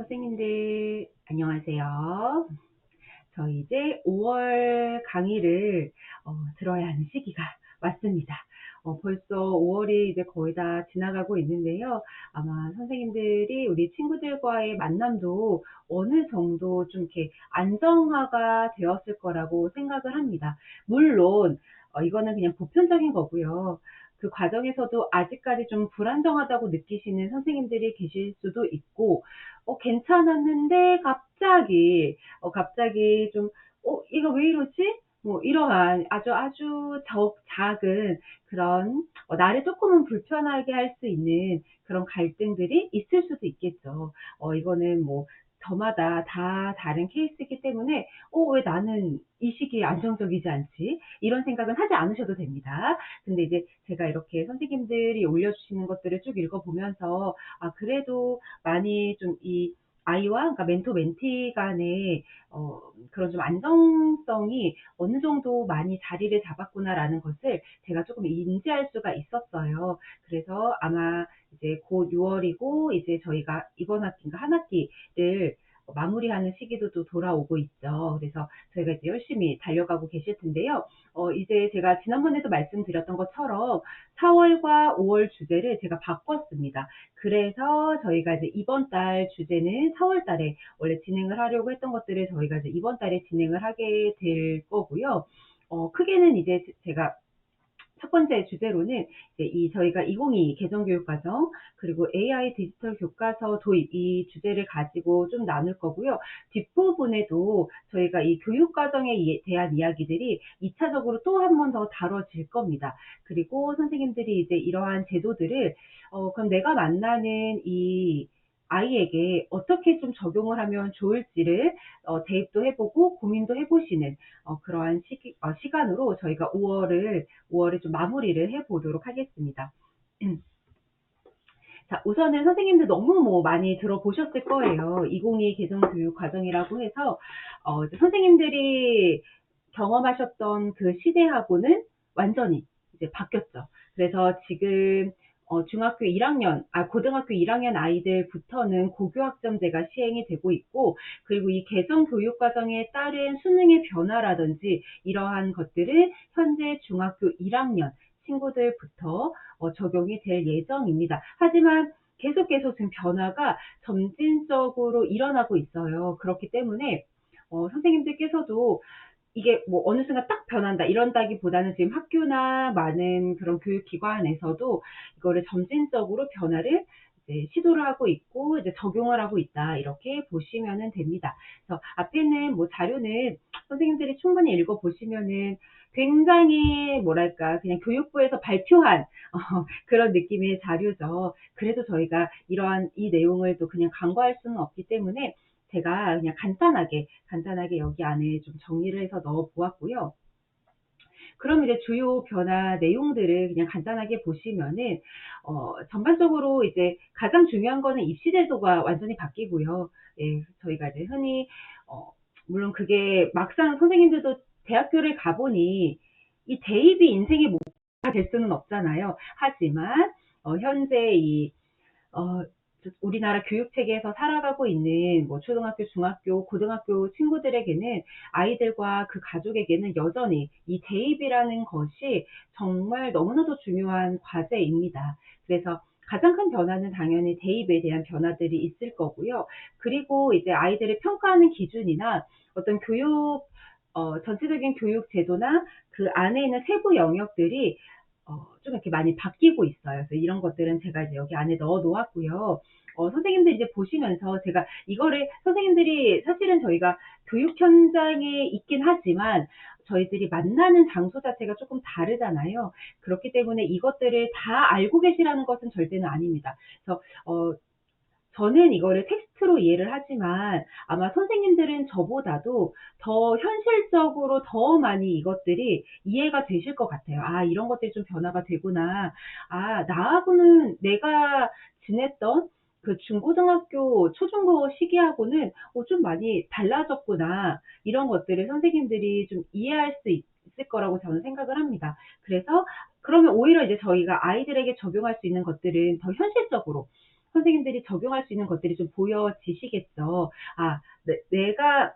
선생님들 안녕하세요. 저희 이제 5월 강의를 들어야 하는 시기가 왔습니다. 벌써 5월이 이제 거의 다 지나가고 있는데요. 아마 선생님들이 우리 친구들과의 만남도 어느 정도 좀 이렇게 안정화가 되었을 거라고 생각을 합니다. 물론 이거는 그냥 보편적인 거고요. 그 과정에서도 아직까지 좀 불안정하다고 느끼시는 선생님들이 계실 수도 있고, 괜찮았는데 갑자기 좀 이거 왜 이러지? 뭐 이러한 아주 작은 그런 나를 조금은 불편하게 할 수 있는 그런 갈등들이 있을 수도 있겠죠. 이거는 뭐 저마다 다 다른 케이스이기 때문에 '왜 나는 이 시기에 안정적이지 않지?' 이런 생각은 하지 않으셔도 됩니다. 근데 이제 제가 이렇게 선생님들이 올려주시는 것들을 쭉 읽어보면서 그래도 많이 좀 이 아이와, 그러니까 멘토 멘티 간의 그런 좀 안정성이 어느 정도 많이 자리를 잡았구나라는 것을 제가 조금 인지할 수가 있었어요. 그래서 아마 이제 곧 6월이고 이제 저희가 이번 학기인가 한 학기를 마무리하는 시기도 또 돌아오고 있죠. 그래서 저희가 이제 열심히 달려가고 계실 텐데요. 이제 제가 지난번에도 말씀드렸던 것처럼 4월과 5월 주제를 제가 바꿨습니다. 그래서 저희가 이제 이번 달 주제는 4월 달에 원래 진행을 하려고 했던 것들을 저희가 이제 이번 달에 진행을 하게 될 거고요. 크게는 이제 제가 첫 번째 주제로는 이제 저희가 2022 개정교육과정 그리고 AI 디지털 교과서 도입 이 주제를 가지고 좀 나눌 거고요. 뒷부분에도 저희가 이 교육과정에 대한 이야기들이 2차적으로 또 한 번 더 다뤄질 겁니다. 그리고 선생님들이 이제 이러한 제도들을 그럼 내가 만나는 이 아이에게 어떻게 좀 적용을 하면 좋을지를 대입도 해 보고 고민도 해 보시는 그러한 시간으로 저희가 5월을 좀 마무리를 해 보도록 하겠습니다. 자, 우선은 선생님들 너무 많이 들어보셨을 거예요. 2022 개정교육 과정이라고 해서 이제 선생님들이 경험하셨던 그 시대하고는 완전히 이제 바뀌었죠. 그래서 지금 중학교 1학년, 고등학교 1학년 아이들부터는 고교학점제가 시행이 되고 있고, 그리고 이 개정 교육 과정에 따른 수능의 변화라든지 이러한 것들은 현재 중학교 1학년 친구들부터 적용이 될 예정입니다. 하지만 계속 지금 변화가 점진적으로 일어나고 있어요. 그렇기 때문에 선생님들께서도 이게 뭐 어느 순간 딱 변한다 이런다기보다는 지금 학교나 많은 그런 교육기관에서도 이거를 점진적으로 변화를 이제 시도를 하고 있고 이제 적용을 하고 있다 이렇게 보시면은 됩니다. 그래서 앞에 있는 뭐 자료는 선생님들이 충분히 읽어보시면은 굉장히 뭐랄까 그냥 교육부에서 발표한 그런 느낌의 자료죠. 그래도 저희가 이러한 이 내용을 또 그냥 간과할 수는 없기 때문에 제가 그냥 간단하게 여기 안에 좀 정리를 해서 넣어 보았고요. 그럼 이제 주요 변화 내용들을 그냥 간단하게 보시면은 전반적으로 이제 가장 중요한 거는 입시 제도가 완전히 바뀌고요. 예, 저희가 이제 흔히 물론 그게 막상 선생님들도 대학교를 가 보니 이 대입이 인생의 목표가 될 수는 없잖아요. 하지만 현재 어 우리나라 교육 체계에서 살아가고 있는 뭐 초등학교, 중학교, 고등학교 친구들에게는 아이들과 그 가족에게는 여전히 이 대입이라는 것이 정말 너무나도 중요한 과제입니다. 그래서 가장 큰 변화는 당연히 대입에 대한 변화들이 있을 거고요. 그리고 이제 아이들을 평가하는 기준이나 어떤 전체적인 교육 제도나 그 안에 있는 세부 영역들이 좀 이렇게 많이 바뀌고 있어요. 그래서 이런 것들은 제가 이제 여기 안에 넣어 놓았고요. 선생님들이 이제 보시면서 제가 이거를 선생님들이 사실은 저희가 교육 현장에 있긴 하지만 저희들이 만나는 장소 자체가 조금 다르잖아요. 그렇기 때문에 이것들을 다 알고 계시라는 것은 절대는 아닙니다. 그래서 저는 이거를 텍스트로 이해를 하지만 아마 선생님들은 저보다도 더 현실적으로 더 많이 이것들이 이해가 되실 것 같아요. '아 이런 것들이 좀 변화가 되구나. 나하고는 내가 지냈던 그 중고등학교, 초중고 시기하고는 좀 많이 달라졌구나.' 이런 것들을 선생님들이 좀 이해할 수 있을 거라고 저는 생각을 합니다. 그래서 그러면 오히려 이제 저희가 아이들에게 적용할 수 있는 것들은 더 현실적으로 선생님들이 적용할 수 있는 것들이 좀 보여지시겠죠. 아, 내가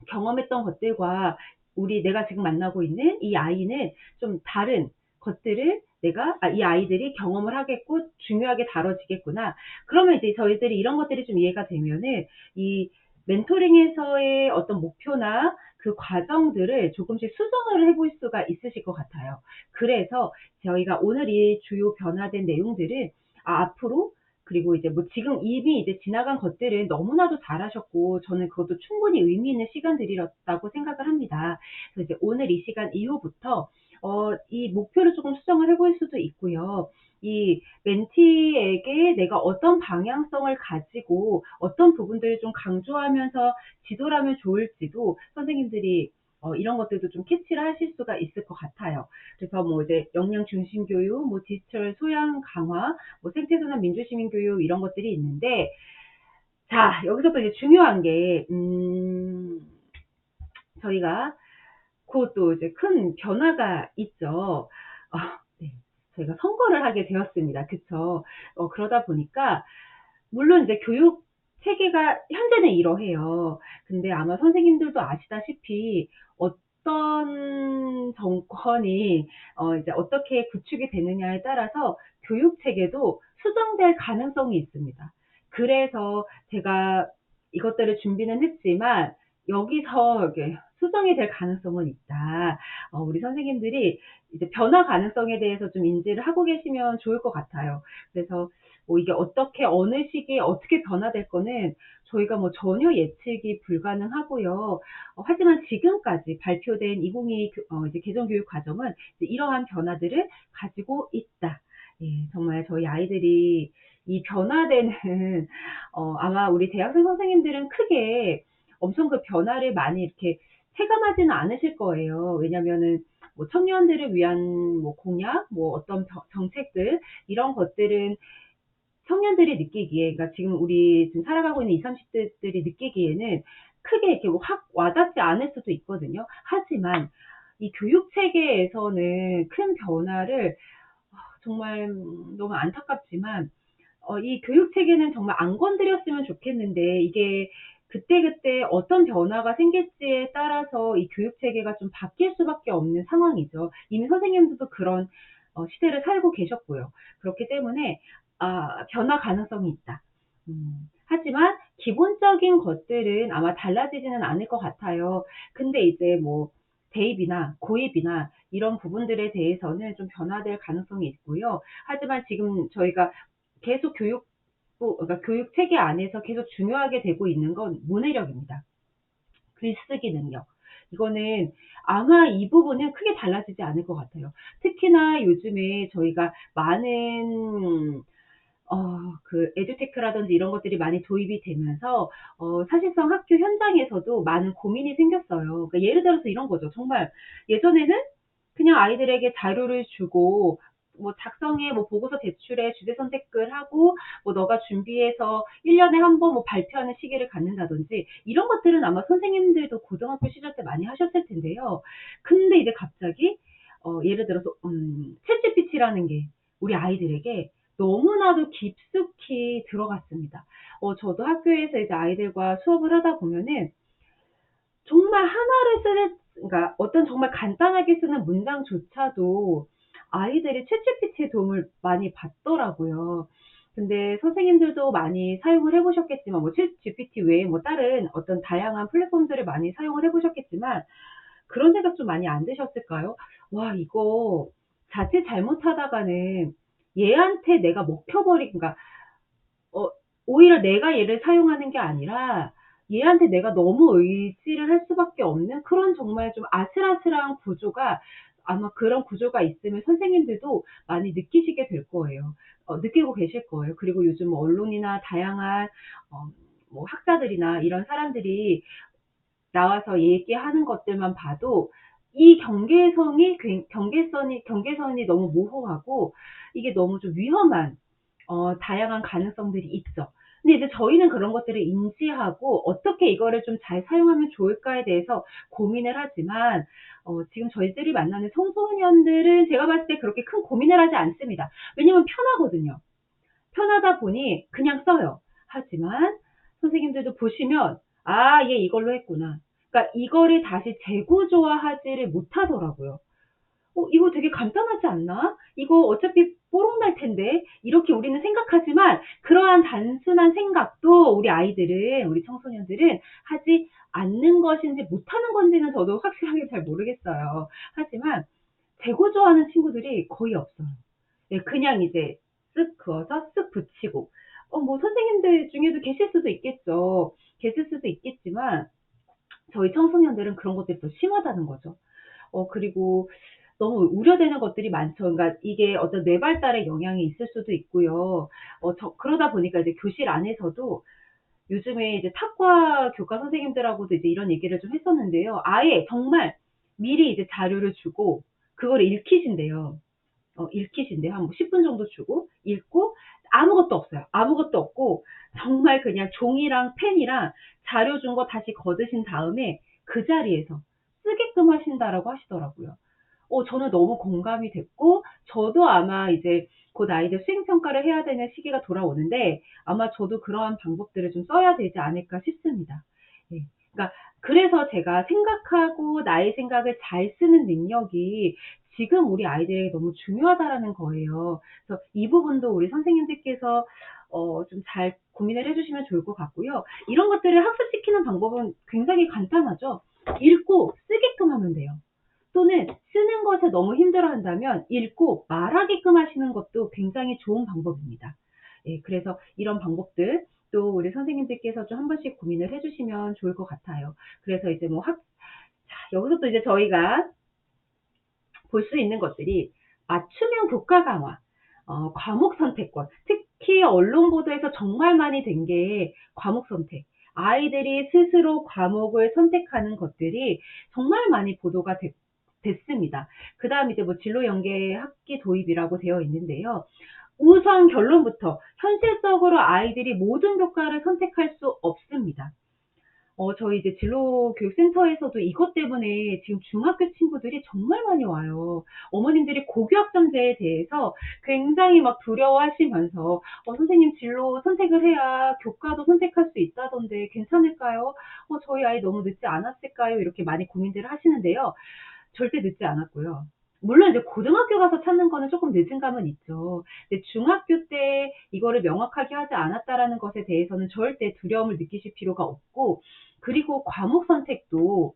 경험했던 것들과 내가 지금 만나고 있는 이 아이는 좀 다른 것들을 이 아이들이 경험을 하겠고 중요하게 다뤄지겠구나. 그러면 이제 저희들이 이런 것들이 좀 이해가 되면은 이 멘토링에서의 어떤 목표나 그 과정들을 조금씩 수정을 해볼 수가 있으실 것 같아요. 그래서 저희가 오늘 이 주요 변화된 내용들은 앞으로, 그리고 이제 뭐 지금 이미 이제 지나간 것들은 너무나도 잘하셨고 저는 그것도 충분히 의미 있는 시간들이었다고 생각을 합니다. 그래서 이제 오늘 이 시간 이후부터 이 목표를 조금 수정을 해볼 수도 있고요. 이 멘티에게 내가 어떤 방향성을 가지고 어떤 부분들을 좀 강조하면서 지도를 하면 좋을지도 선생님들이 이런 것들도 좀 캐치를 하실 수가 있을 것 같아요. 그래서 뭐 이제 역량 중심 교육, 뭐 디지털 소양 강화, 뭐 생태순환 민주시민 교육 이런 것들이 있는데, 자, 여기서부터 이제 중요한 게, 저희가 곧 또 이제 큰 변화가 있죠. 네. 저희가 선거를 하게 되었습니다. 그쵸? 그러다 보니까, 물론 이제 교육 체계가 현재는 이러해요. 근데 아마 선생님들도 아시다시피 어떤 정권이 이제 어떻게 구축이 되느냐에 따라서 교육 체계도 수정될 가능성이 있습니다. 그래서 제가 이것들을 준비는 했지만 여기서 이렇게 수정이 될 가능성은 있다. 우리 선생님들이 이제 변화 가능성에 대해서 좀 인지를 하고 계시면 좋을 것 같아요. 그래서 뭐 이게 어떻게 어느 시기에 어떻게 변화될 거는 저희가 뭐 전혀 예측이 불가능하고요. 하지만 지금까지 발표된 2022 이제 개정교육 과정은 이제 이러한 변화들을 가지고 있다. 예, 정말 저희 아이들이 이 변화되는 아마 우리 대학생 선생님들은 크게 엄청 그 변화를 많이 이렇게 체감하지는 않으실 거예요. 왜냐면은 뭐 청년들을 위한 뭐 공약, 뭐 어떤 정책들 이런 것들은 청년들이 느끼기에, 그러니까 지금 우리 지금 살아가고 있는 20, 30대들이 느끼기에는 크게 이렇게 확 와닿지 않을 수도 있거든요. 하지만 이 교육 체계에서는 큰 변화를 정말 너무 안타깝지만 이 교육 체계는 정말 안 건드렸으면 좋겠는데, 이게 그때그때 어떤 변화가 생길지에 따라서 이 교육 체계가 좀 바뀔 수밖에 없는 상황이죠. 이미 선생님들도 그런 시대를 살고 계셨고요. 그렇기 때문에 변화 가능성이 있다. 하지만 기본적인 것들은 아마 달라지지는 않을 것 같아요. 근데 이제 뭐 대입이나 고입이나 이런 부분들에 대해서는 좀 변화될 가능성이 있고요. 하지만 지금 저희가 계속 그러니까 교육 체계 안에서 계속 중요하게 되고 있는 건 문해력입니다. 글쓰기 능력. 이거는 아마 이 부분은 크게 달라지지 않을 것 같아요. 특히나 요즘에 저희가 많은 그 에듀테크라든지 이런 것들이 많이 도입이 되면서 사실상 학교 현장에서도 많은 고민이 생겼어요. 그러니까 예를 들어서 이런 거죠. 정말 예전에는 그냥 아이들에게 자료를 주고 뭐 작성해, 뭐 보고서 제출해, 주제 선택을 하고, 뭐 너가 준비해서 1년에 한 번 뭐 발표하는 시기를 갖는다든지 이런 것들은 아마 선생님들도 고등학교 시절 때 많이 하셨을 텐데요. 근데 이제 갑자기 예를 들어서 챗GPT라는 게 우리 아이들에게 너무나도 깊숙이 들어갔습니다. 저도 학교에서 이제 아이들과 수업을 하다 보면은 정말 하나를 그러니까 어떤 정말 간단하게 쓰는 문장조차도 아이들이 챗GPT의 도움을 많이 받더라고요. 근데 선생님들도 많이 사용을 해 보셨겠지만, 뭐 챗GPT 외에 뭐 다른 어떤 다양한 플랫폼들을 많이 사용을 해 보셨겠지만 그런 생각 좀 많이 안 드셨을까요? '와, 이거 자칫 잘못하다가는 얘한테 내가 먹혀버리', 그러니까 어 오히려 내가 얘를 사용하는 게 아니라 얘한테 내가 너무 의지를 할 수밖에 없는 그런 정말 좀 아슬아슬한 구조가, 아마 그런 구조가 있으면 선생님들도 많이 느끼시게 될 거예요. 느끼고 계실 거예요. 그리고 요즘 뭐 언론이나 다양한 어 뭐 학자들이나 이런 사람들이 나와서 얘기하는 것들만 봐도 이 경계선이 너무 모호하고 이게 너무 좀 위험한 다양한 가능성들이 있죠. 근데 이제 저희는 그런 것들을 인지하고 어떻게 이거를 좀 잘 사용하면 좋을까에 대해서 고민을 하지만, 지금 저희들이 만나는 청소년들은 제가 봤을 때 그렇게 큰 고민을 하지 않습니다. 왜냐면 편하거든요. 편하다 보니 그냥 써요. 하지만 선생님들도 보시면 아, 얘 이걸로 했구나. 그러니까 이거를 다시 재구조화하지를 못하더라고요. 이거 되게 간단하지 않나? 이거 어차피 뽀록 날 텐데. 이렇게 우리는 생각하지만 그러한 단순한 생각도 우리 아이들은, 우리 청소년들은 하지 않는 것인지 못하는 건지는 저도 확실하게 잘 모르겠어요. 하지만 재고조하는 친구들이 거의 없어요. 예, 그냥 이제 쓱 그어서 쓱 붙이고. 뭐 선생님들 중에도 계실 수도 있겠죠. 계실 수도 있겠지만 저희 청소년들은 그런 것들이 더 심하다는 거죠. 그리고 너무 우려되는 것들이 많죠. 그러니까 이게 어떤 뇌 발달에 영향이 있을 수도 있고요. 그러다 보니까 이제 교실 안에서도 요즘에 이제 타과 교과 선생님들하고도 이제 이런 얘기를 좀 했었는데요. 아예 정말 미리 이제 자료를 주고 그거를 읽히신대요. 읽히신대요. 한 뭐 10분 정도 주고 읽고 아무것도 없어요. 아무것도 없고 정말 그냥 종이랑 펜이랑 자료 준 거 다시 거두신 다음에 그 자리에서 쓰게끔 하신다라고 하시더라고요. 저는 너무 공감이 됐고 저도 아마 이제 곧 아이들 수행 평가를 해야 되는 시기가 돌아오는데 아마 저도 그러한 방법들을 좀 써야 되지 않을까 싶습니다. 예. 그러니까 그래서 제가 생각하고 나의 생각을 잘 쓰는 능력이 지금 우리 아이들에게 너무 중요하다라는 거예요. 그래서 이 부분도 우리 선생님들께서 좀 잘 고민을 해 주시면 좋을 것 같고요. 이런 것들을 학습시키는 방법은 굉장히 간단하죠. 읽고 쓰게끔 하면 돼요. 또는 쓰는 것에 너무 힘들어한다면 읽고 말하게끔 하시는 것도 굉장히 좋은 방법입니다. 예, 그래서 이런 방법들 또 우리 선생님들께서 좀 한 번씩 고민을 해주시면 좋을 것 같아요. 그래서 이제 뭐 여기서 또 이제 저희가 볼 수 있는 것들이 맞춤형 교과 강화, 과목 선택권, 특히 언론 보도에서 정말 많이 된 게 과목 선택. 아이들이 스스로 과목을 선택하는 것들이 정말 많이 보도가 됐습니다. 그 다음 이제 뭐 진로 연계 학기 도입이라고 되어 있는데요. 우선 결론부터 현실적으로 아이들이 모든 교과를 선택할 수 없습니다. 저희 이제 진로교육센터에서도 이것 때문에 지금 중학교 친구들이 정말 많이 와요. 어머님들이 고교학점제에 대해서 굉장히 막 두려워하시면서, 선생님 진로 선택을 해야 교과도 선택할 수 있다던데 괜찮을까요? 저희 아이 너무 늦지 않았을까요? 이렇게 많이 고민들을 하시는데요. 절대 늦지 않았고요. 물론 이제 고등학교 가서 찾는 거는 조금 늦은 감은 있죠. 근데 중학교 때 이거를 명확하게 하지 않았다라는 것에 대해서는 절대 두려움을 느끼실 필요가 없고, 그리고 과목 선택도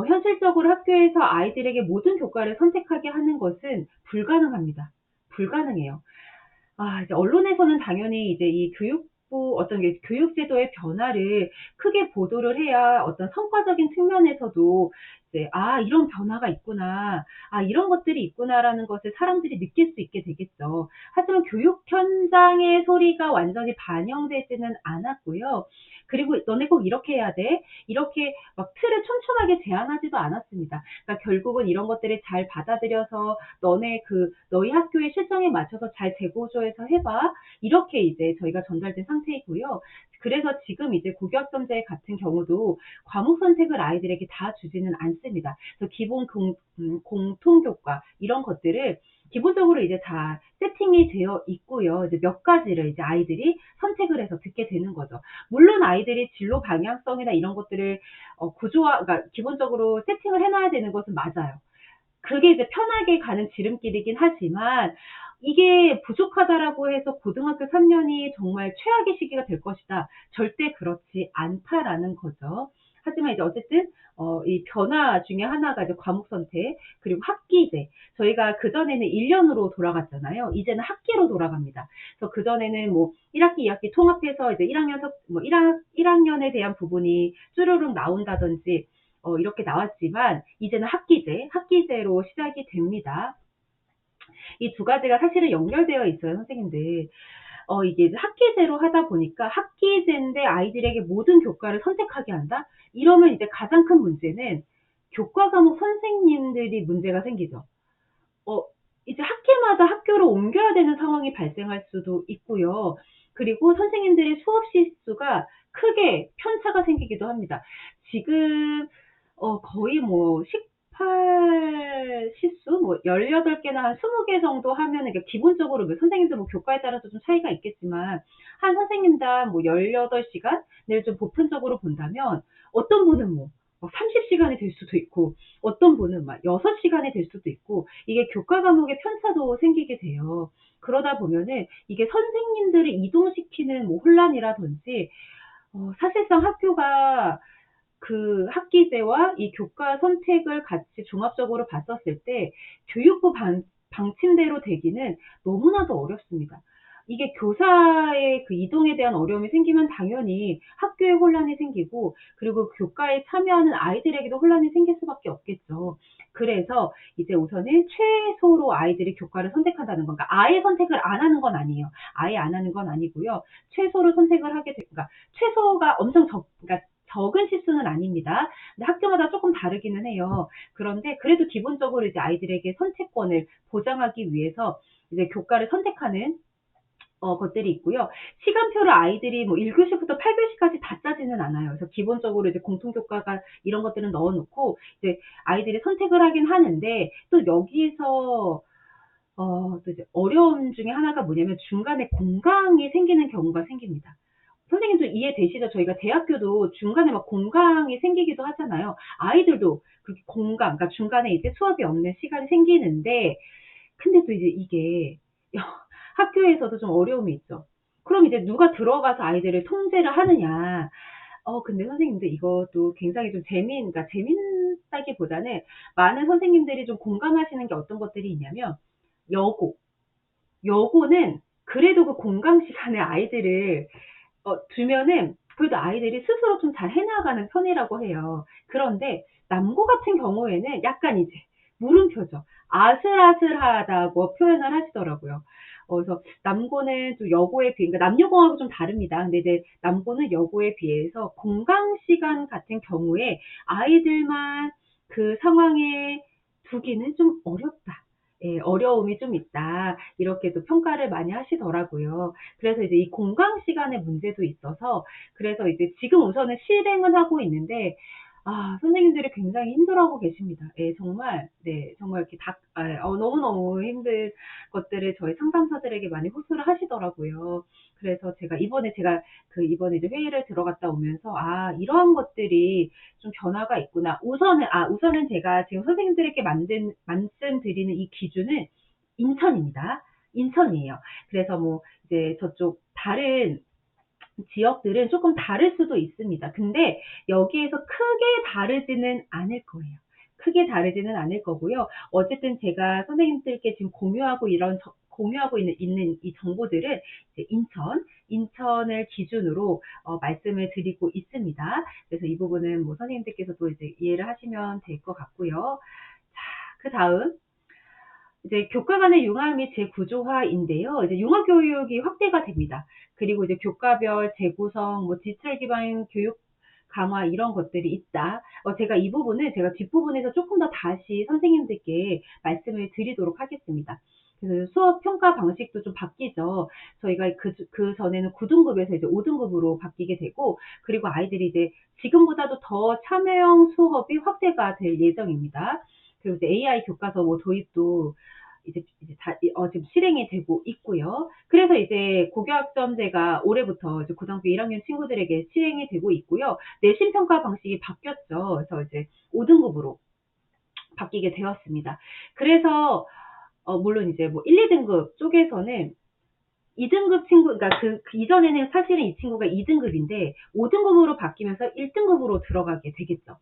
현실적으로 학교에서 아이들에게 모든 교과를 선택하게 하는 것은 불가능합니다. 불가능해요. 이제 언론에서는 당연히 이제 이 교육부 어떤 게 교육제도의 변화를 크게 보도를 해야 어떤 성과적인 측면에서도 이제 '아, 이런 변화가 있구나. 아, 이런 것들이 있구나.'라는 것을 사람들이 느낄 수 있게 되겠죠. 하지만 교육 현장의 소리가 완전히 반영되지는 않았고요. 그리고 "너네 꼭 이렇게 해야 돼." 이렇게 막 틀을 촘촘하게 제안하지도 않았습니다. 그러니까 결국은 이런 것들을 잘 받아들여서 너희 학교의 실정에 맞춰서 잘 재고조해서 해봐. 이렇게 이제 저희가 전달된 상태이고요. 그래서 지금 이제 고교학점제 같은 경우도 과목 선택을 아이들에게 다 주지는 않습니다. 그래서 기본 공통교과 이런 것들을 기본적으로 이제 다 세팅이 되어 있고요. 이제 몇 가지를 이제 아이들이 선택을 해서 듣게 되는 거죠. 물론 아이들이 진로 방향성이나 이런 것들을 그러니까 기본적으로 세팅을 해놔야 되는 것은 맞아요. 그게 이제 편하게 가는 지름길이긴 하지만 이게 부족하다라고 해서 고등학교 3 년이 정말 최악의 시기가 될 것이다. 절대 그렇지 않다라는 거죠. 하지만 이제 어쨌든 이 변화 중에 하나가 이제 과목 선택 그리고 학기제. 저희가 그전에는 1 년으로 돌아갔잖아요. 이제는 학기로 돌아갑니다. 그래서 그전에는 뭐 1 학기, 2 학기 통합해서 이제 1 학년 뭐 1 학년에 대한 부분이 쭈루룩 나온다든지 이렇게 나왔지만 이제는 학기제로 시작이 됩니다. 이 두 가지가 사실은 연결되어 있어요, 선생님들. 이게 이제 학기제로 하다 보니까 학기제인데 아이들에게 모든 교과를 선택하게 한다? 이러면 이제 가장 큰 문제는 교과 과목 선생님들이 문제가 생기죠. 어 이제 학기마다 학교를 옮겨야 되는 상황이 발생할 수도 있고요. 그리고 선생님들의 수업 실수가 크게 편차가 생기기도 합니다. 지금 거의 뭐 시수 뭐 18개나 한 20개 정도 하면은 이게 기본적으로 뭐 선생님들 뭐 교과에 따라서 좀 차이가 있겠지만 한 선생님당 뭐 18시간을 좀 보편적으로 본다면 어떤 분은 뭐 30시간이 될 수도 있고 어떤 분은 막 6시간이 될 수도 있고 이게 교과 과목의 편차도 생기게 돼요. 그러다 보면은 이게 선생님들을 이동시키는 뭐 혼란이라든지 사실상 학교가 그 학기제와 이 교과 선택을 같이 종합적으로 봤었을 때 교육부 방침대로 되기는 너무나도 어렵습니다. 이게 교사의 그 이동에 대한 어려움이 생기면 당연히 학교에 혼란이 생기고 그리고 교과에 참여하는 아이들에게도 혼란이 생길 수밖에 없겠죠. 그래서 이제 우선은 최소로 아이들이 교과를 선택한다는 건가 아예 선택을 안 하는 건 아니에요. 아예 안 하는 건 아니고요. 최소로 선택을 하게 그러니까 최소가 엄청 그러니까 적은 시수는 아닙니다. 근데 학교마다 조금 다르기는 해요. 그런데 그래도 기본적으로 이제 아이들에게 선택권을 보장하기 위해서 이제 교과를 선택하는 것들이 있고요. 시간표를 아이들이 뭐 1교시부터 8교시까지 다 짜지는 않아요. 그래서 기본적으로 이제 공통교과가 이런 것들은 넣어 놓고 이제 아이들이 선택을 하긴 하는데 또 여기서 또 이제 어려움 중에 하나가 뭐냐면 중간에 공강이 생기는 경우가 생깁니다. 선생님도 이해되시죠? 저희가 대학교도 중간에 막 공강이 생기기도 하잖아요. 아이들도 그렇게 공강, 그러니까 중간에 이제 수업이 없는 시간이 생기는데, 근데 또 이제 이게 학교에서도 좀 어려움이 있죠. 그럼 이제 누가 들어가서 아이들을 통제를 하느냐. 근데 선생님들 이것도 굉장히 좀 그러니까 재밌다기보다는 많은 선생님들이 좀 공감하시는 게 어떤 것들이 있냐면, 여고. 여고는 그래도 그 공강 시간에 아이들을 두면은 그래도 아이들이 스스로 좀 잘 해나가는 편이라고 해요. 그런데 남고 같은 경우에는 약간 이제 물음표죠. 아슬아슬하다고 표현을 하시더라고요. 그래서 남고는 또 여고에 비해, 그러니까 남녀공학은 좀 다릅니다. 근데 이제 남고는 여고에 비해서 공강 시간 같은 경우에 아이들만 그 상황에 두기는 좀 어렵다. 예, 어려움이 좀 있다. 이렇게 또 평가를 많이 하시더라고요. 그래서 이제 이 공강 시간의 문제도 있어서 그래서 이제 지금 우선은 실행은 하고 있는데 선생님들이 굉장히 힘들어하고 계십니다. 예, 정말 네, 정말 이렇게 너무너무 힘든 것들을 저희 상담사들에게 많이 호소를 하시더라고요. 그래서 제가 이번에 이제 회의를 들어갔다 오면서 이러한 것들이 좀 변화가 있구나. 우선은 제가 지금 선생님들에게 말씀드리는 이 기준은 인천입니다. 인천이에요. 그래서 뭐 이제 저쪽 다른 지역들은 조금 다를 수도 있습니다. 근데 여기에서 크게 다르지는 않을 거예요. 크게 다르지는 않을 거고요. 어쨌든 제가 선생님들께 지금 공유하고 있는 이 정보들은 이제 인천을 기준으로 말씀을 드리고 있습니다. 그래서 이 부분은 뭐 선생님들께서도 이제 이해를 하시면 될 것 같고요. 자, 그 다음 이제 교과 간의 융합 및 재구조화인데요. 이제 융합 교육이 확대가 됩니다. 그리고 이제 교과별 재구성, 뭐 디지털 기반 교육 강화 이런 것들이 있다. 제가 이 부분을 제가 뒷부분에서 조금 더 다시 선생님들께 말씀을 드리도록 하겠습니다. 그래서 수업 평가 방식도 좀 바뀌죠. 저희가 그 전에는 9등급에서 이제 5등급으로 바뀌게 되고, 그리고 아이들이 이제 지금보다도 더 참여형 수업이 확대가 될 예정입니다. 그리고 이제 AI 교과서 뭐 도입도 지금 실행이 되고 있고요. 그래서 이제 고교학점제가 올해부터 이제 고등학교 1학년 친구들에게 시행이 되고 있고요. 내신 평가 방식이 바뀌었죠. 그래서 이제 5등급으로 바뀌게 되었습니다. 그래서 물론 이제 뭐 1, 2등급 쪽에서는 2등급 그러니까 그 이전에는 사실은 이 친구가 2등급인데 5등급으로 바뀌면서 1등급으로 들어가게 되겠죠.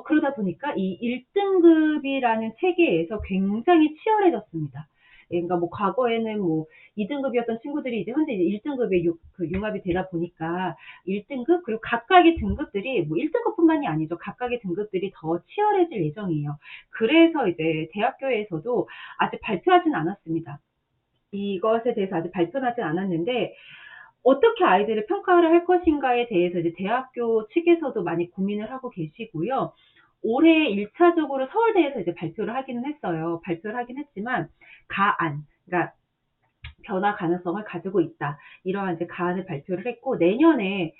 그러다 보니까 이 1등급이라는 체계에서 굉장히 치열해졌습니다. 예, 그러니까 뭐 과거에는 뭐 2등급이었던 친구들이 이제 현재 이제 1등급에 융합이 되다 보니까 1등급 그리고 각각의 등급들이 뭐 1등급뿐만이 아니죠. 각각의 등급들이 더 치열해질 예정이에요. 그래서 이제 대학교에서도 아직 발표하진 않았습니다. 이것에 대해서 아직 발표하진 않았는데 어떻게 아이들을 평가를 할 것인가에 대해서 이제 대학교 측에서도 많이 고민을 하고 계시고요. 올해 1차적으로 서울대에서 이제 발표를 하기는 했어요. 발표를 하긴 했지만 그러니까 변화 가능성을 가지고 있다. 이러한 이제 가안을 발표를 했고 내년에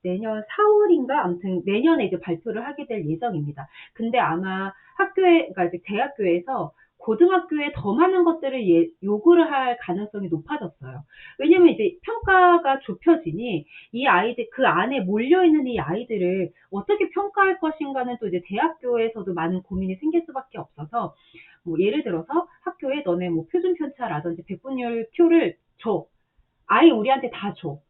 내년 4월인가 아무튼 내년에 이제 발표를 하게 될 예정입니다. 근데 아마 그러니까 이제 대학교에서 고등학교에 더 많은 것들을 요구를 할 가능성이 높아졌어요. 왜냐면 이제 평가가 좁혀지니 이 아이들, 그 안에 몰려있는 이 아이들을 어떻게 평가할 것인가는 또 이제 대학교에서도 많은 고민이 생길 수밖에 없어서, 뭐 예를 들어서 학교에 너네 뭐 표준 편차라든지 백분율 표를 줘. 아예 우리한테 다 줘.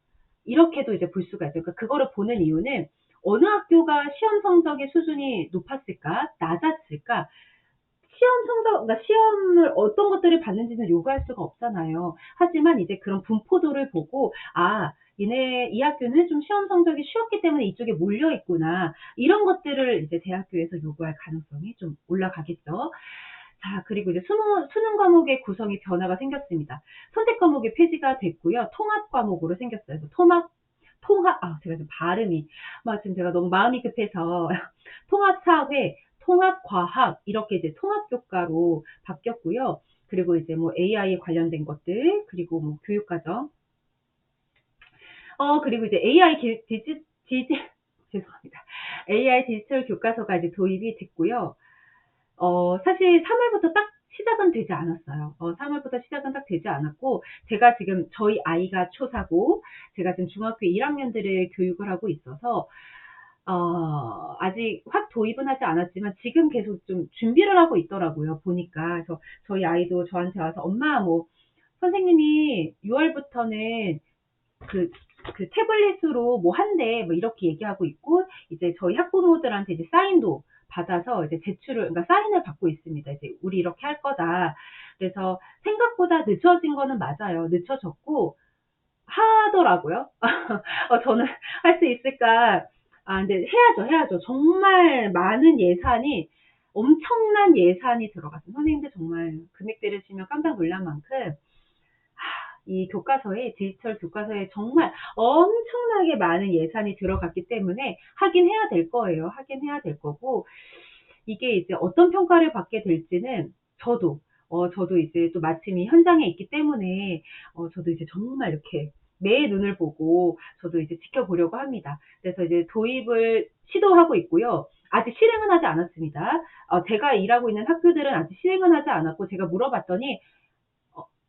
이렇게도 이제 볼 수가 있어요. 그러니까 그거를 보는 이유는 어느 학교가 시험 성적의 수준이 높았을까, 낮았을까, 시험 성적, 그러니까 시험을 어떤 것들을 봤는지는 요구할 수가 없잖아요. 하지만 이제 그런 분포도를 보고, 아, 이 학교는 좀 시험 성적이 쉬웠기 때문에 이쪽에 몰려 있구나. 이런 것들을 이제 대학교에서 요구할 가능성이 좀 올라가겠죠. 자, 그리고 이제 수능 과목의 구성이 변화가 생겼습니다. 선택 과목이 폐지가 됐고요. 통합 과목으로 생겼어요. 그래서 제가 좀 발음이, 지금 제가 너무 마음이 급해서, 통합사회, 통합과학, 이렇게 이제 통합교과로 바뀌었고요. 그리고 이제 뭐 AI 관련된 것들, 그리고 뭐 교육과정, 그리고 이제 죄송합니다. AI 디지털 교과서가 이제 도입이 됐고요. 사실 3월부터 딱 시작은 되지 않았어요. 3월부터 시작은 딱 되지 않았고, 제가 지금 저희 아이가 초사고, 제가 지금 중학교 1학년들을 교육을 하고 있어서, 아직 확 도입은 하지 않았지만, 지금 계속 좀 준비를 하고 있더라고요, 보니까. 그래서 저희 아이도 저한테 와서, 엄마, 뭐, 선생님이 6월부터는 그 태블릿으로 뭐 한대, 뭐 이렇게 얘기하고 있고, 이제 저희 학부모들한테 이제 사인도 받아서 이제 그러니까 사인을 받고 있습니다. 이제 우리 이렇게 할 거다. 그래서 생각보다 늦춰진 거는 맞아요. 늦춰졌고, 하더라고요. 저는 할 수 있을까? 근데 해야죠. 정말 많은 예산이, 엄청난 예산이 들어갔어요. 선생님들 정말 금액 들으시면 깜짝 놀랄 만큼, 이 디지털 교과서에 정말 엄청나게 많은 예산이 들어갔기 때문에 하긴 해야 될 거예요. 하긴 해야 될 거고, 이게 이제 어떤 평가를 받게 될지는 저도 이제 또 마침 이 현장에 있기 때문에, 저도 이제 정말 이렇게 매 눈을 보고 저도 이제 지켜보려고 합니다. 그래서 이제 도입을 시도하고 있고요. 아직 실행은 하지 않았습니다. 제가 일하고 있는 학교들은 아직 실행은 하지 않았고, 제가 물어봤더니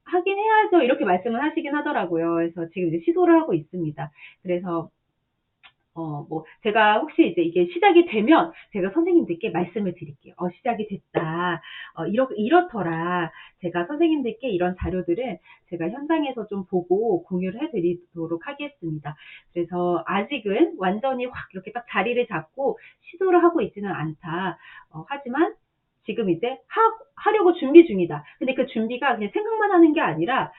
하긴 해야죠. 이렇게 말씀을 하시긴 하더라고요. 그래서 지금 이제 시도를 하고 있습니다. 그래서, 제가 혹시 이제 이게 시작이 되면 제가 선생님들께 말씀을 드릴게요. 시작이 됐다. 이렇더라. 제가 선생님들께 이런 자료들은 제가 현장에서 좀 보고 공유를 해드리도록 하겠습니다. 그래서 아직은 완전히 확 이렇게 딱 자리를 잡고 시도를 하고 있지는 않다. 하지만 지금 이제 하려고 준비 중이다. 근데 그 준비가 그냥 생각만 하는 게 아니라,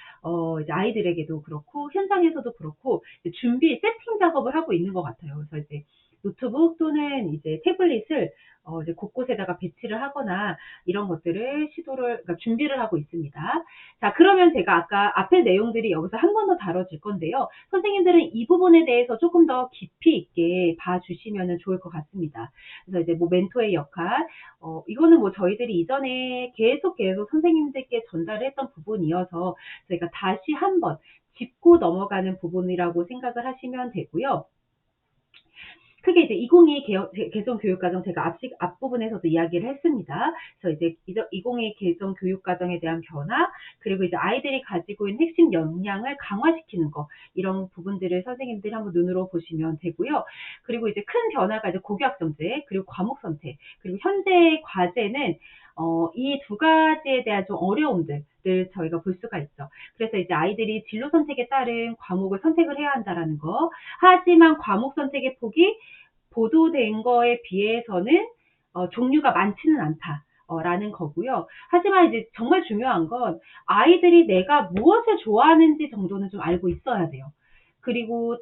이제 아이들에게도 그렇고, 현장에서도 그렇고, 이제 세팅 작업을 하고 있는 것 같아요. 그래서 이제 노트북 또는 이제 태블릿을 이제 곳곳에다가 배치를 하거나 이런 것들을 그러니까 준비를 하고 있습니다. 자, 그러면 제가 아까 앞에 내용들이 여기서 한 번 더 다뤄질 건데요. 선생님들은 이 부분에 대해서 조금 더 깊이 있게 봐주시면 좋을 것 같습니다. 그래서 이제 뭐 멘토의 역할, 이거는 뭐 저희들이 이전에 계속 선생님들께 전달을 했던 부분이어서 저희가 다시 한번 짚고 넘어가는 부분이라고 생각을 하시면 되고요. 크게 이제 2022 개정 교육과정 제가 앞부분에서도 이야기를 했습니다. 그래서 이제 2022 개정 교육과정에 대한 변화, 그리고 이제 아이들이 가지고 있는 핵심 역량을 강화시키는 거, 이런 부분들을 선생님들이 한번 눈으로 보시면 되고요. 그리고 이제 큰 변화가 이제 고교학점제, 그리고 과목 선택, 그리고 현재 과제는 이 두 가지에 대한 좀 어려움들을 저희가 볼 수가 있죠. 그래서 이제 아이들이 진로 선택에 따른 과목을 선택을 해야 한다라는 거. 하지만 과목 선택의 폭이 보도된 거에 비해서는 종류가 많지는 않다. 라는 거고요. 하지만 이제 정말 중요한 건 아이들이 내가 무엇을 좋아하는지 정도는 좀 알고 있어야 돼요. 그리고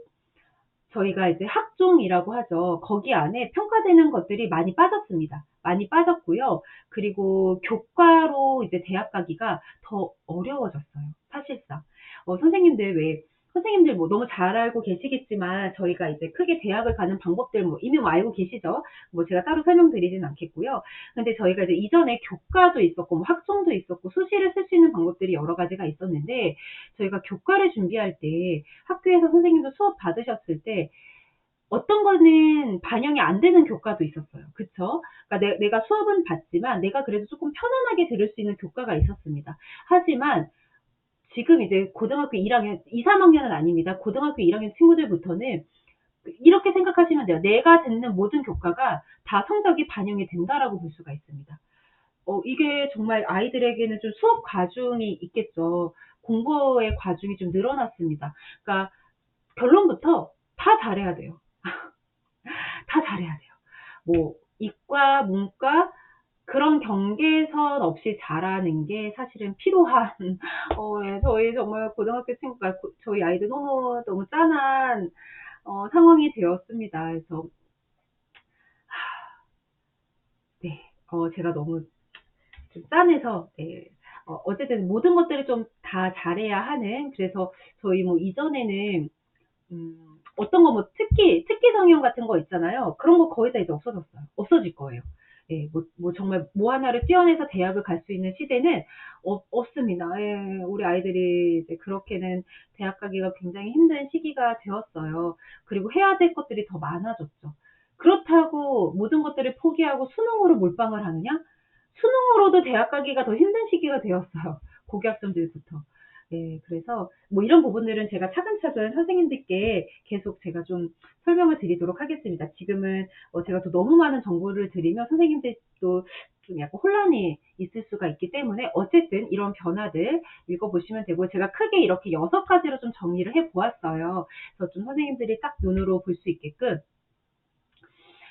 저희가 이제 학종이라고 하죠. 거기 안에 평가되는 것들이 많이 빠졌습니다. 많이 빠졌고요. 그리고 교과로 이제 대학 가기가 더 어려워졌어요. 사실상. 선생님들 뭐 너무 잘 알고 계시겠지만, 저희가 이제 크게 대학을 가는 방법들 뭐 이미 뭐 알고 계시죠? 뭐 제가 따로 설명드리진 않겠고요. 근데 저희가 이제 이전에 교과도 있었고, 뭐 학종도 있었고, 수시를 쓸 수 있는 방법들이 여러 가지가 있었는데, 저희가 교과를 준비할 때 학교에서 선생님도 수업 받으셨을 때 어떤 거는 반영이 안 되는 교과도 있었어요. 그쵸? 그러니까 내가 수업은 받지만 내가 그래도 조금 편안하게 들을 수 있는 교과가 있었습니다. 하지만 지금 이제 고등학교 1학년, 2, 3학년은 아닙니다. 고등학교 1학년 친구들부터는 이렇게 생각하시면 돼요. 내가 듣는 모든 교과가 다 성적이 반영이 된다라고 볼 수가 있습니다. 이게 정말 아이들에게는 좀 수업 과중이 있겠죠. 공부의 과중이 좀 늘어났습니다. 그러니까 결론부터 다 잘해야 돼요. 다 잘해야 돼요. 뭐 이과, 문과 그런 경계선 없이 잘하는 게 사실은 필요한 예, 저희 정말 고등학교 친구가 저희 아이들 너무 너무 짠한 상황이 되었습니다. 그래서 네, 제가 너무 좀 짠해서 네, 어쨌든 모든 것들을 좀 다 잘해야 하는 그래서 저희 뭐 이전에는 어떤 거 뭐 특기 성형 같은 거 있잖아요. 그런 거 거의 다 이제 없어졌어요. 없어질 거예요. 예, 뭐 정말 뭐 하나를 뛰어내서 대학을 갈 수 있는 시대는 없습니다. 예, 우리 아이들이 이제 그렇게는 대학 가기가 굉장히 힘든 시기가 되었어요. 그리고 해야 될 것들이 더 많아졌죠. 그렇다고 모든 것들을 포기하고 수능으로 몰빵을 하느냐? 수능으로도 대학 가기가 더 힘든 시기가 되었어요. 고교학생들부터. 네, 그래서 뭐 이런 부분들은 제가 차근차근 선생님들께 계속 제가 좀 설명을 드리도록 하겠습니다. 지금은 제가 또 너무 많은 정보를 드리면 선생님들도 좀 약간 혼란이 있을 수가 있기 때문에 어쨌든 이런 변화들 읽어보시면 되고 제가 크게 이렇게 6가지로 좀 정리를 해 보았어요. 그래서 좀 선생님들이 딱 눈으로 볼 수 있게끔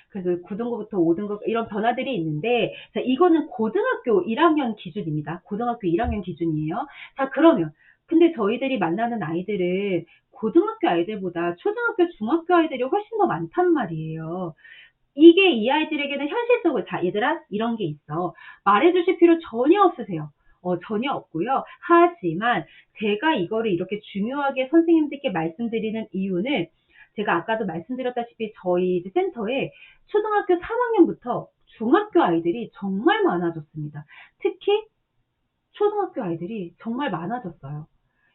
그래서 9등급부터 5등급 이런 변화들이 있는데 자 이거는 고등학교 1학년 기준입니다. 고등학교 1학년 기준이에요. 자 그러면 근데 저희들이 만나는 아이들은 고등학교 아이들보다 초등학교, 중학교 아이들이 훨씬 더 많단 말이에요. 이게 이 아이들에게는 현실적으로 자 얘들아 이런 게 있어. 말해 주실 필요 전혀 없으세요. 전혀 없고요. 하지만 제가 이거를 이렇게 중요하게 선생님들께 말씀드리는 이유는 제가 아까도 말씀드렸다시피 저희 이제 센터에 초등학교 3학년부터 중학교 아이들이 정말 많아졌습니다. 특히 초등학교 아이들이 정말 많아졌어요.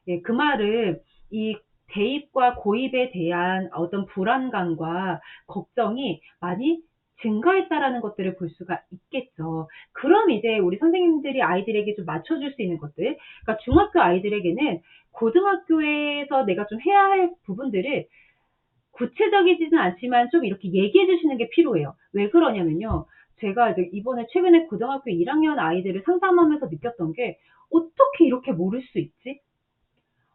예, 그 말은 이 대입과 고입에 대한 어떤 불안감과 걱정이 많이 증가했다라는 것들을 볼 수가 있겠죠. 그럼 이제 우리 선생님들이 아이들에게 좀 맞춰줄 수 있는 것들, 그러니까 중학교 아이들에게는 고등학교에서 내가 좀 해야 할 부분들을 구체적이지는 않지만 좀 이렇게 얘기해 주시는 게 필요해요. 왜 그러냐면요. 제가 이제 이번에 최근에 고등학교 1학년 아이들을 상담하면서 느꼈던 게 어떻게 이렇게 모를 수 있지?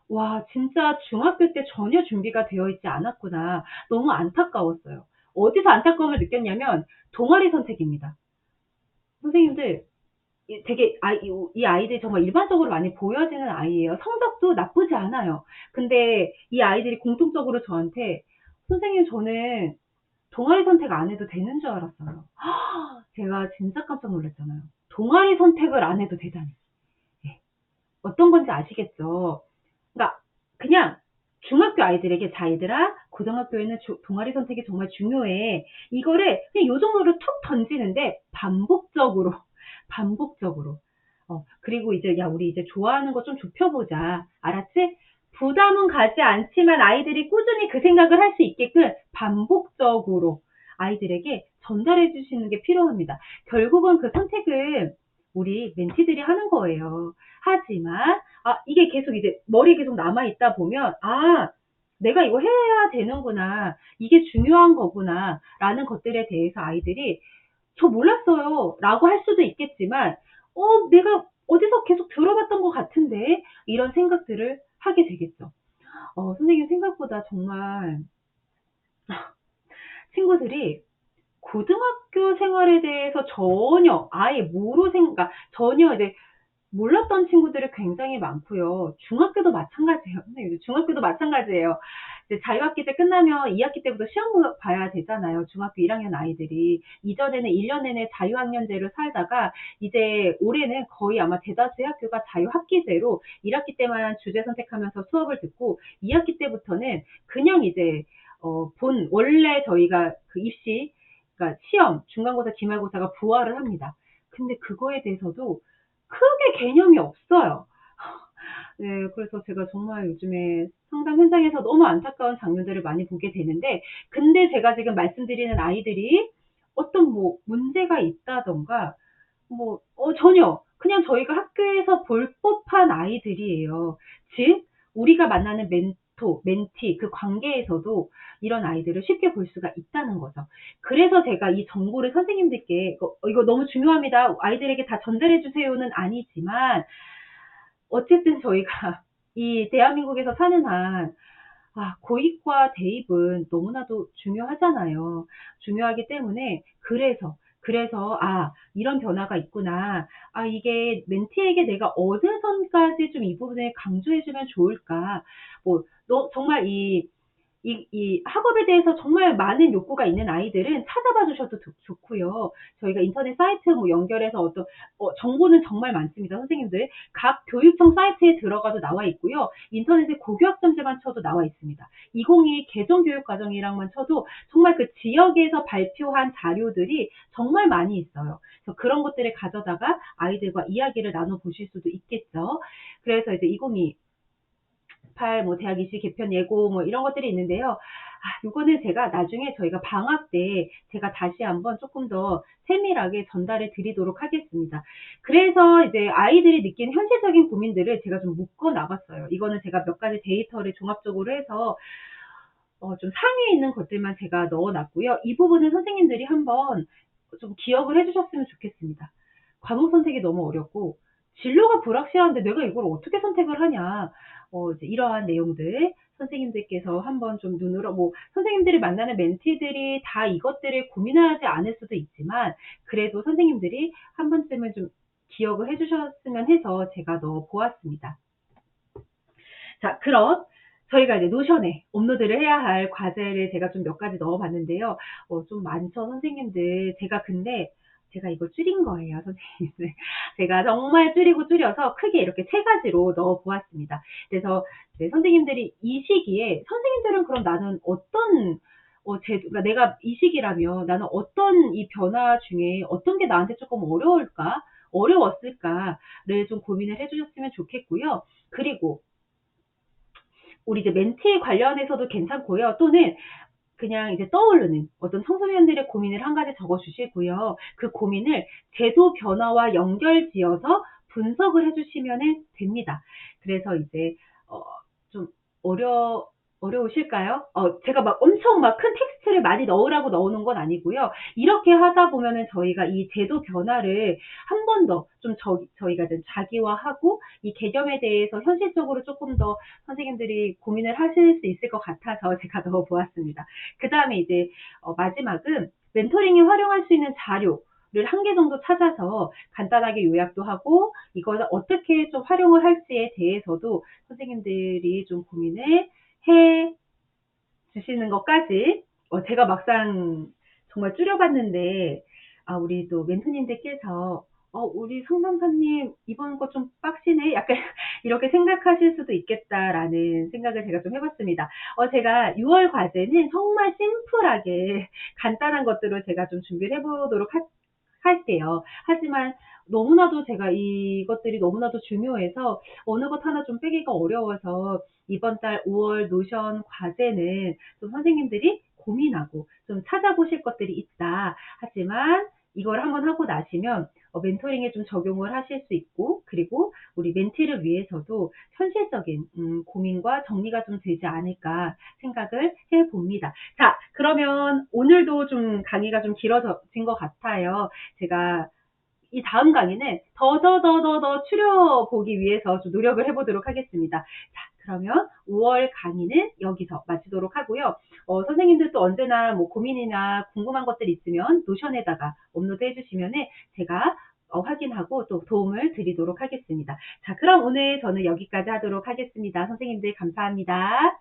와, 진짜 중학교 때 전혀 준비가 되어 있지 않았구나. 너무 안타까웠어요. 어디서 안타까움을 느꼈냐면 동아리 선택입니다. 선생님들 되게 이 아이들이 정말 일반적으로 많이 보여지는 아이예요. 성적도 나쁘지 않아요. 근데 이 아이들이 공통적으로 저한테 선생님 저는 동아리 선택 안 해도 되는 줄 알았어요. 제가 진짜 깜짝 놀랐잖아요. 동아리 선택을 안 해도 되다니. 예. 어떤 건지 아시겠죠? 그러니까 그냥 중학교 아이들에게 자 얘들아 고등학교에는 동아리 선택이 정말 중요해. 이거를 그냥 요 정도로 툭 던지는데 반복적으로 반복적으로 그리고 이제 야 우리 이제 좋아하는 거 좀 좁혀보자. 알았지? 부담은 가지 않지만 아이들이 꾸준히 그 생각을 할 수 있게끔 반복적으로 아이들에게 전달해 주시는 게 필요합니다. 결국은 그 선택은 우리 멘티들이 하는 거예요. 하지만 이게 계속 이제 머리에 계속 남아 있다 보면 내가 이거 해야 되는구나. 이게 중요한 거구나라는 것들에 대해서 아이들이 저 몰랐어요. 라고 할 수도 있겠지만, 내가 어디서 계속 들어봤던 것 같은데? 이런 생각들을 하게 되겠죠. 선생님 생각보다 정말 친구들이 고등학교 생활에 대해서 전혀 아예 그러니까 전혀 이제 몰랐던 친구들이 굉장히 많고요. 중학교도 마찬가지예요. 선생님, 중학교도 마찬가지예요. 이제 자유학기 때 끝나면 2학기 때부터 시험 봐야 되잖아요. 중학교 1학년 아이들이. 이전에는 1년 내내 자유학년제로 살다가 이제 올해는 거의 아마 대다수의 학교가 자유학기제로 1학기 때만 주제 선택하면서 수업을 듣고 2학기 때부터는 그냥 이제 원래 저희가 그 입시 그러니까 시험, 중간고사, 기말고사가 부활을 합니다. 근데 그거에 대해서도 크게 개념이 없어요. 네, 그래서 제가 정말 요즘에 상담 현장에서 너무 안타까운 장면들을 많이 보게 되는데, 근데 제가 지금 말씀드리는 아이들이 어떤 뭐 문제가 있다던가 전혀 그냥 저희가 학교에서 볼 법한 아이들이에요. 즉 우리가 만나는 멘토, 멘티 그 관계에서도 이런 아이들을 쉽게 볼 수가 있다는 거죠. 그래서 제가 이 정보를 선생님들께 이거 너무 중요합니다. 아이들에게 다 전달해 주세요는 아니지만, 어쨌든 저희가 이 대한민국에서 사는 한 고입과 대입은 너무나도 중요하잖아요. 중요하기 때문에 그래서 이런 변화가 있구나. 이게 멘티에게 내가 어느 선까지 좀 이 부분을 강조해 주면 좋을까. 너 정말 이 학업에 대해서 정말 많은 욕구가 있는 아이들은 찾아봐 주셔도 좋고요. 저희가 인터넷 사이트 연결해서 정보는 정말 많습니다, 선생님들. 각 교육청 사이트에 들어가도 나와 있고요. 인터넷에 고교학점제만 쳐도 나와 있습니다. 2022 개정교육과정이랑만 쳐도 정말 그 지역에서 발표한 자료들이 정말 많이 있어요. 그래서 그런 것들을 가져다가 아이들과 이야기를 나눠 보실 수도 있겠죠. 그래서 이제 2022 대학 입시 개편 예고 이런 것들이 있는데요. 요거는 제가 나중에 저희가 방학 때 제가 다시 한번 조금 더 세밀하게 전달해 드리도록 하겠습니다. 그래서 이제 아이들이 느끼는 현실적인 고민들을 제가 좀 묶어 나갔어요. 이거는 제가 몇 가지 데이터를 종합적으로 해서 좀 상위에 있는 것들만 제가 넣어 놨고요. 이 부분은 선생님들이 한번 좀 기억을 해 주셨으면 좋겠습니다. 과목 선택이 너무 어렵고 진로가 불확실한데 내가 이걸 어떻게 선택을 하냐. 이제 이러한 내용들 선생님들께서 한번 좀 눈으로, 선생님들이 만나는 멘티들이 다 이것들을 고민하지 않을 수도 있지만, 그래도 선생님들이 한 번쯤은 좀 기억을 해 주셨으면 해서 제가 넣어 보았습니다. 자, 그럼 저희가 이제 노션에 업로드를 해야 할 과제를 제가 좀 몇 가지 넣어 봤는데요. 좀 많죠, 선생님들. 근데 제가 이걸 줄인 거예요, 선생님들. 제가 정말 줄여서 크게 이렇게 3가지로 넣어 보았습니다. 그래서 이제 선생님들이 이 시기에, 선생님들은 그럼 나는 그러니까 내가 이 시기라면 나는 어떤 이 변화 중에 어떤 게 나한테 조금 어려웠을까를 좀 고민을 해 주셨으면 좋겠고요. 그리고 우리 이제 멘티 관련해서도 괜찮고요. 또는 그냥 이제 떠오르는 어떤 청소년들의 고민을 한 가지 적어 주시고요. 그 고민을 제도 변화와 연결지어서 분석을 해 주시면은 됩니다. 그래서 이제 좀 어려우실까요? 제가 엄청 큰 텍스트를 많이 넣으라고 넣어놓은 건 아니고요. 이렇게 하다 보면은 저희가 이 제도 변화를 한 번 더 좀 저희가 좀 자기화하고 이 개념에 대해서 현실적으로 조금 더 선생님들이 고민을 하실 수 있을 것 같아서 제가 넣어 보았습니다. 그 다음에 이제 마지막은 멘토링이 활용할 수 있는 자료를 1개 정도 찾아서 간단하게 요약도 하고, 이걸 어떻게 좀 활용을 할지에 대해서도 선생님들이 좀 고민을 해 주시는 것까지, 제가 막상 정말 줄여봤는데, 우리 또 멘토님들께서 우리 상담사님 이번 거 좀 빡시네, 약간 이렇게 생각하실 수도 있겠다라는 생각을 제가 좀 해봤습니다. 제가 6월 과제는 정말 심플하게 간단한 것들을 제가 좀 준비를 해보도록 할게요. 하지만 너무나도 제가 이것들이 너무나도 중요해서 어느 것 하나 좀 빼기가 어려워서, 이번 달 5월 노션 과제는 좀 선생님들이 고민하고 좀 찾아보실 것들이 있다. 하지만 이걸 한번 하고 나시면 멘토링에 좀 적용을 하실 수 있고, 그리고 우리 멘티를 위해서도 현실적인 고민과 정리가 좀 되지 않을까 생각을 해봅니다. 자, 그러면 오늘도 좀 강의가 좀 길어진 것 같아요. 제가 이 다음 강의는 더 추려보기 위해서 좀 노력을 해보도록 하겠습니다. 자, 그러면 5월 강의는 여기서 마치도록 하고요. 선생님들도 언제나 고민이나 궁금한 것들 있으면 노션에다가 업로드 해주시면은 제가 확인하고 또 도움을 드리도록 하겠습니다. 자, 그럼 오늘 저는 여기까지 하도록 하겠습니다. 선생님들 감사합니다.